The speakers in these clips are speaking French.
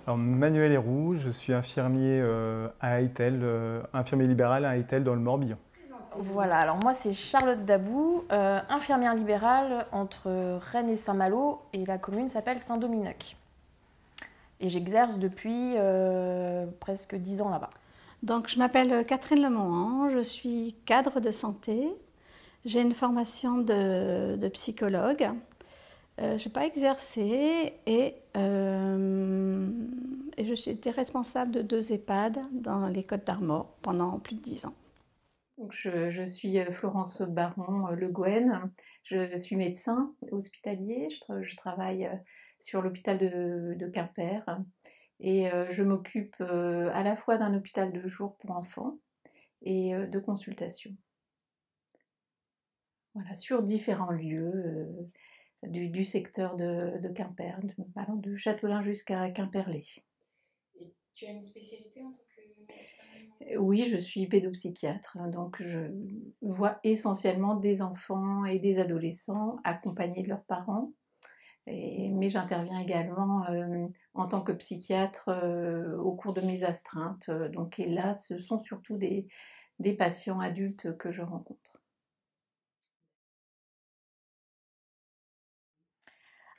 Alors, Manuel Héroux, je suis infirmier à Aytel, infirmier libéral à Aytel dans le Morbihan. Voilà, alors moi c'est Charlotte Dabou, infirmière libérale entre Rennes et Saint-Malo et la commune s'appelle Saint-Dominique. Et j'exerce depuis presque 10 ans là-bas. Donc, je m'appelle Catherine Lemohan, je suis cadre de santé. J'ai une formation de psychologue. Je n'ai pas exercé et je suis été responsable de 2 EHPAD dans les Côtes-d'Armor pendant plus de 10 ans. Donc je suis Florence Baron-Le Gouen. Je suis médecin hospitalier. Je travaille sur l'hôpital de Quimper et je m'occupe à la fois d'un hôpital de jour pour enfants et de consultation. Voilà, sur différents lieux du secteur de Quimper, allant de Châteaulin jusqu'à Quimperlé. Et tu as une spécialité en tant que médecin? Oui, je suis pédopsychiatre, donc je vois essentiellement des enfants et des adolescents accompagnés de leurs parents. Mais j'interviens également en tant que psychiatre au cours de mes astreintes. Et là, ce sont surtout des patients adultes que je rencontre.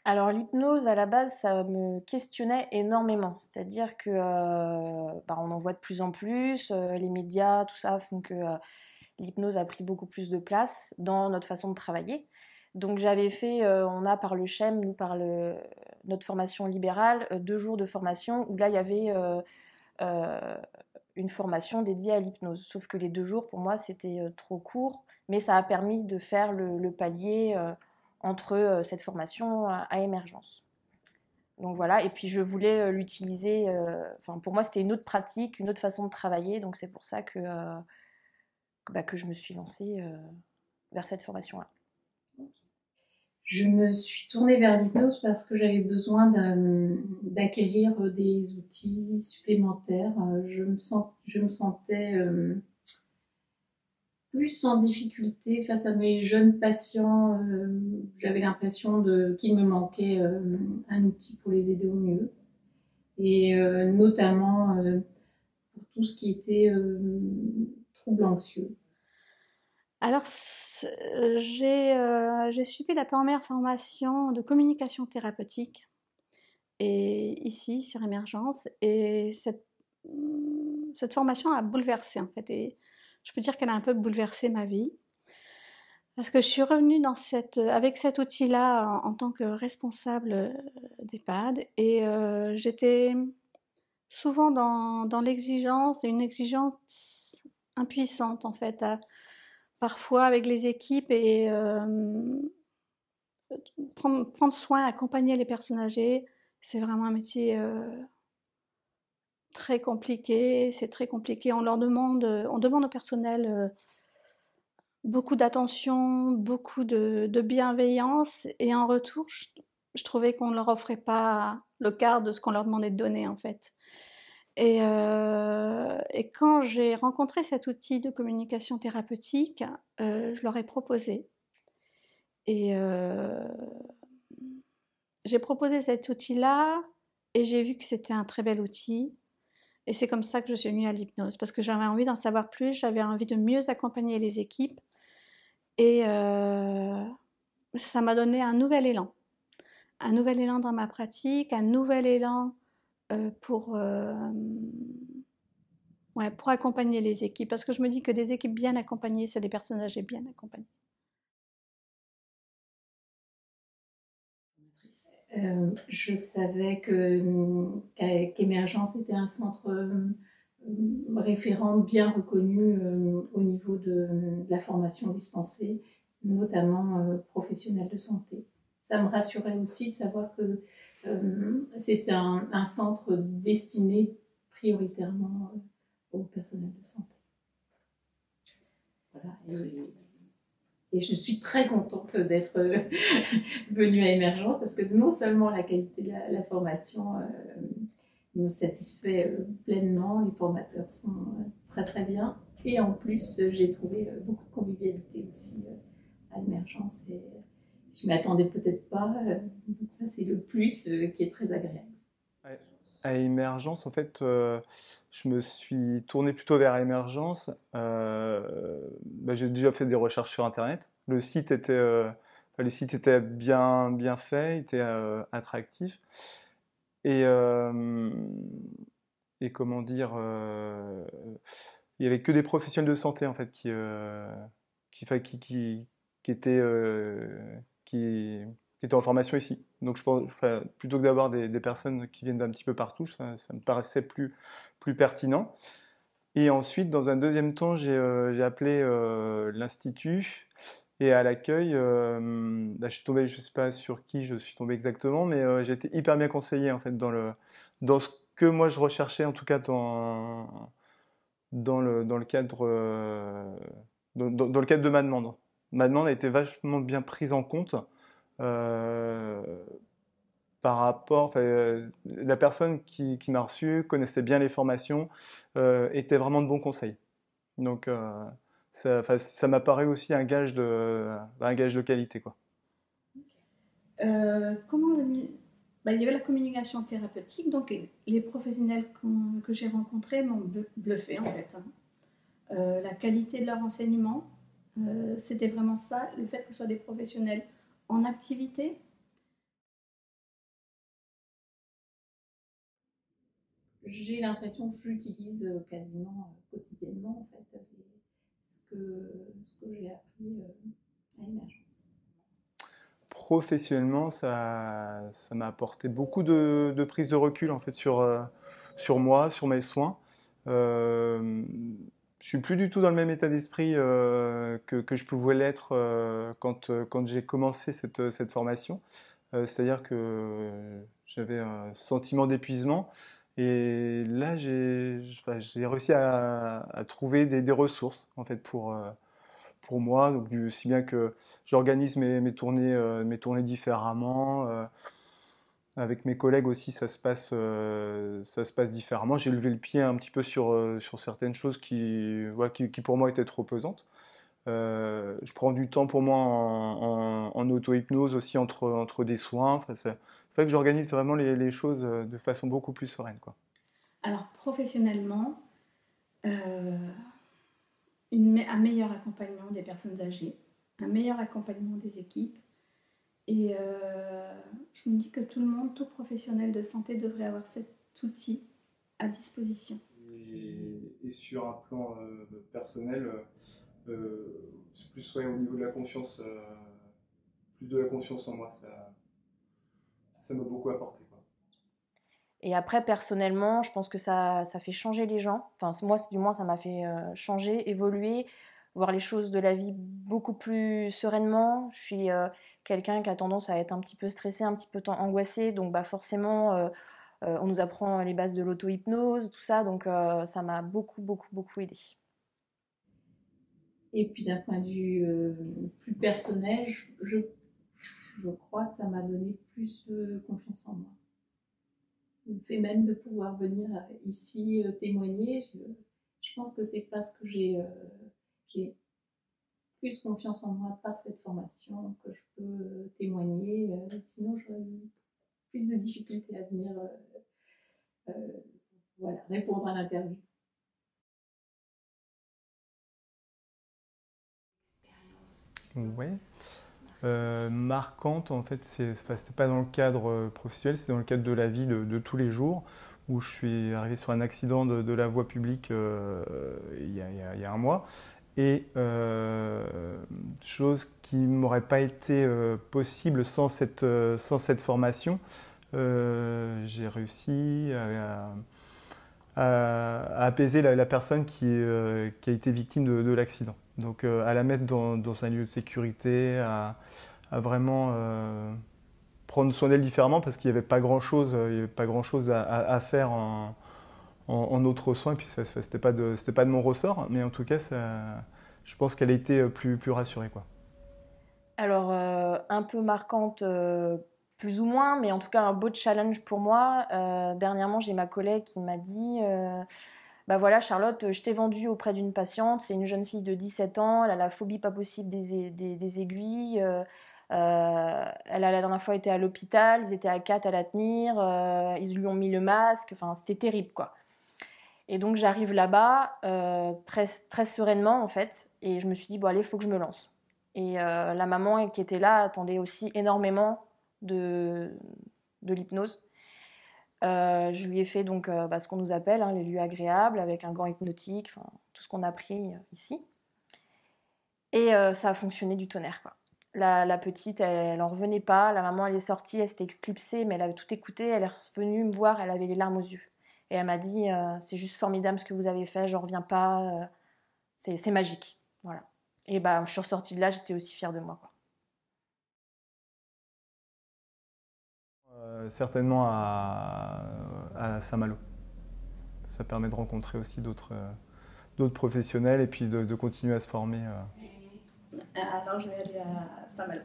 Alors l'hypnose à la base ça me questionnait énormément, c'est-à-dire que on en voit de plus en plus, les médias, tout ça font que l'hypnose a pris beaucoup plus de place dans notre façon de travailler. Donc j'avais fait, on a par le CHEM, nous notre formation libérale, 2 jours de formation où là il y avait euh, une formation dédiée à l'hypnose. Sauf que les 2 jours pour moi c'était trop court, mais ça a permis de faire le palier entre cette formation à émergence. Donc voilà, et puis je voulais l'utiliser, pour moi c'était une autre pratique, une autre façon de travailler, donc c'est pour ça que je me suis lancée vers cette formation-là. Je me suis tournée vers l'hypnose parce que j'avais besoin d'acquérir des outils supplémentaires. Je me sentais plus en difficulté face à mes jeunes patients. J'avais l'impression qu'il me manquait un outil pour les aider au mieux. Et notamment pour tout ce qui était troubles anxieux. Alors, j'ai suivi la première formation de communication thérapeutique et ici sur Émergence, et cette formation a bouleversé en fait, et je peux dire qu'elle a un peu bouleversé ma vie parce que je suis revenue avec cet outil-là en tant que responsable d'EHPAD, et j'étais souvent dans l'exigence, une exigence impuissante en fait, parfois avec les équipes, et prendre soin, accompagner les personnes âgées, c'est vraiment un métier très compliqué. C'est très compliqué. On demande au personnel beaucoup d'attention, beaucoup de bienveillance, et en retour, je trouvais qu'on ne leur offrait pas le quart de ce qu'on leur demandait de donner en fait. Et quand j'ai rencontré cet outil de communication thérapeutique, je leur ai proposé. Et j'ai proposé cet outil-là et j'ai vu que c'était un très bel outil. Et c'est comme ça que je suis venue à l'hypnose, parce que j'avais envie d'en savoir plus, j'avais envie de mieux accompagner les équipes. Et ça m'a donné un nouvel élan dans ma pratique, un nouvel élan pour accompagner les équipes. Parce que je me dis que des équipes bien accompagnées, c'est des personnes âgées bien accompagnées. Je savais qu'Émergence était un centre référent bien reconnu au niveau de la formation dispensée, notamment professionnelle de santé. Ça me rassurait aussi de savoir que c'était un centre destiné prioritairement au personnel de santé. Voilà. Et je suis très contente d'être venue à Émergence, parce que non seulement la qualité de la formation me satisfait pleinement, les formateurs sont très très bien, et en plus j'ai trouvé beaucoup de convivialité aussi à Émergence, et je ne m'y attendais peut-être pas, donc ça c'est le plus qui est très agréable. Ouais. À Émergence, en fait, je me suis tourné plutôt vers Émergence. J'ai déjà fait des recherches sur Internet. Le site était bien fait, était attractif. Et, euh, et comment dire, il y avait que des professionnels de santé en fait qui étaient qui étaient en formation ici. Donc je pense, enfin, plutôt que d'avoir des personnes qui viennent d'un petit peu partout, ça me paraissait plus pertinent. Et ensuite, dans un deuxième temps, j'ai appelé l'institut et à l'accueil, je suis tombé, je sais pas sur qui je suis tombé exactement, mais j'ai été hyper bien conseillé en fait dans ce que moi je recherchais en tout cas dans le cadre dans le cadre de ma demande. Ma demande a été vachement bien prise en compte euh, par rapport. Enfin, la personne qui m'a reçu connaissait bien les formations, était vraiment de bons conseils. Donc ça m'a paru aussi un gage de qualité, quoi. Comment il y avait la communication thérapeutique, donc les professionnels que j'ai rencontrés m'ont bluffé en fait. Hein. La qualité de leur enseignement, c'était vraiment ça, le fait que ce soit des professionnels en activité. J'ai l'impression que j'utilise quasiment quotidiennement en fait ce que j'ai appris à Émergence. Professionnellement, ça m'a apporté beaucoup de prise de recul en fait sur moi, sur mes soins. Je suis plus du tout dans le même état d'esprit que je pouvais l'être quand j'ai commencé cette formation. C'est-à-dire que j'avais un sentiment d'épuisement et là j'ai réussi à trouver des ressources en fait pour moi, donc si bien que j'organise mes tournées différemment. Avec mes collègues aussi, ça se passe différemment. J'ai levé le pied un petit peu sur certaines choses voilà, qui pour moi étaient trop pesantes. Je prends du temps pour moi en auto-hypnose aussi entre des soins. Enfin, c'est vrai que j'organise vraiment les choses de façon beaucoup plus sereine, quoi. Alors professionnellement, un meilleur accompagnement des personnes âgées, un meilleur accompagnement des équipes. Et je me dis que tout professionnel de santé devrait avoir cet outil à disposition. Et sur un plan personnel, c'est plus ouais, au niveau de la confiance, plus de la confiance en moi, ça m'a beaucoup apporté, quoi. Et après, personnellement, je pense que ça fait changer les gens. Enfin, moi, du moins, ça m'a fait changer, évoluer, voir les choses de la vie beaucoup plus sereinement. Je suis quelqu'un qui a tendance à être un petit peu stressé, un petit peu angoissé. Donc, bah, forcément, on nous apprend les bases de l'auto-hypnose, tout ça. Donc, ça m'a beaucoup aidé. Et puis d'un point de vue plus personnel, je crois que ça m'a donné plus de confiance en moi. Le fait même de pouvoir venir ici témoigner, je pense que c'est parce que j'ai plus confiance en moi par cette formation que je peux témoigner. Sinon, j'aurais eu plus de difficultés à venir voilà, répondre à l'interview. Ouais. Marquante, en fait, c'était pas dans le cadre professionnel, c'est dans le cadre de la vie de tous les jours, où je suis arrivé sur un accident de la voie publique il y a un mois. Et chose qui m'aurait pas été possible sans cette formation, j'ai réussi à apaiser la personne qui a été victime de l'accident. Donc à la mettre dans un lieu de sécurité, à vraiment prendre soin d'elle différemment parce qu'il n'y avait pas grand-chose à faire en autres soins. Et puis c'était pas de mon ressort, mais en tout cas, je pense qu'elle a été plus rassurée, quoi. Alors, un peu marquante, plus ou moins, mais en tout cas un beau challenge pour moi. Dernièrement, j'ai ma collègue qui m'a dit bah voilà, Charlotte, je t'ai vendue auprès d'une patiente. C'est une jeune fille de 17 ans. Elle a la phobie pas possible des aiguilles. La dernière fois, était à l'hôpital, ils étaient à 4 à la tenir, ils lui ont mis le masque, enfin, c'était terrible, quoi. Et donc, j'arrive là-bas très, très sereinement, en fait, et je me suis dit, bon, allez, il faut que je me lance. Et la maman qui était là attendait aussi énormément de l'hypnose. Je lui ai fait donc ce qu'on nous appelle les lieux agréables, avec un gant hypnotique, tout ce qu'on a appris ici. Et ça a fonctionné du tonnerre, quoi. La petite, elle en revenait pas. La maman, elle est sortie, elle s'était éclipsée, mais elle avait tout écouté. Elle est revenue me voir, elle avait les larmes aux yeux. Et elle m'a dit, c'est juste formidable ce que vous avez fait, j'en reviens pas, c'est magique. Voilà. Et je suis ressortie de là, j'étais aussi fière de moi, quoi. Certainement à Saint-Malo. Ça permet de rencontrer aussi d'autres professionnels et puis de continuer à se former. Alors je vais aller à Saint-Malo.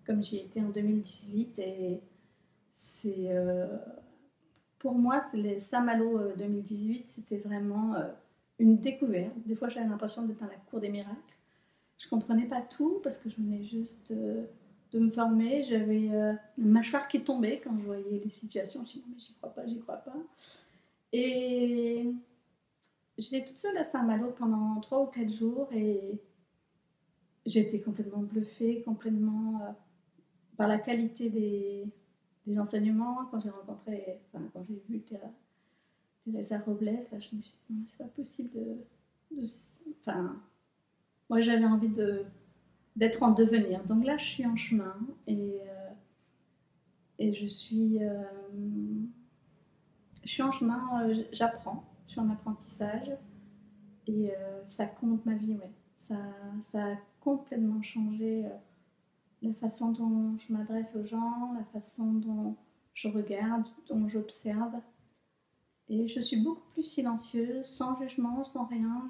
Comme j'y étais en 2018 et c'est pour moi c'est les Saint-Malo 2018, c'était vraiment une découverte. Des fois j'avais l'impression d'être dans la cour des miracles. Je comprenais pas tout parce que je venais juste de me former. J'avais une mâchoire qui tombait quand je voyais les situations. Je me disais, mais j'y crois pas. Et j'étais toute seule à Saint-Malo pendant 3 ou 4 jours et j'étais complètement bluffée, complètement par la qualité des enseignements. Quand j'ai vu Teresa Robles, là, je me suis dit, non, c'est pas possible moi j'avais envie d'être en devenir. Donc là, je suis en chemin et je suis en chemin, j'apprends, je suis en apprentissage et ça compte ma vie, ouais. Ça a complètement changé la façon dont je m'adresse aux gens, la façon dont je regarde, dont j'observe. Et je suis beaucoup plus silencieuse, sans jugement, sans rien.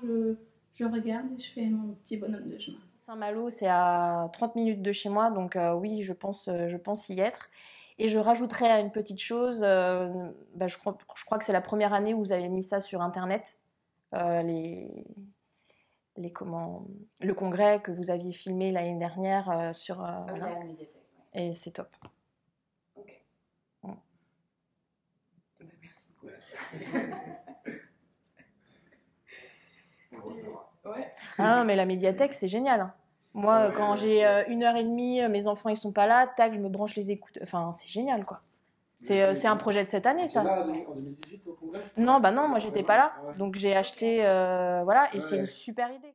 Je regarde et je fais mon petit bonhomme de chemin. Saint-Malo, c'est à 30 minutes de chez moi, donc oui, je pense y être. Et je rajouterais une petite chose, je crois que c'est la première année où vous avez mis ça sur Internet, le congrès que vous aviez filmé l'année dernière sur... voilà. La médiathèque, ouais. Et c'est top. Ok. Ouais. Merci beaucoup. Ouais. Ah, mais la médiathèque, c'est génial, hein. Moi, quand j'ai 1h30, mes enfants ils sont pas là, tac, je me branche les écoutes. Enfin, c'est génial, quoi. C'est un projet de cette année, ça. C'est là en 2018 au congrès ? Non, non, moi j'étais pas là, donc j'ai acheté, voilà, et c'est une super idée.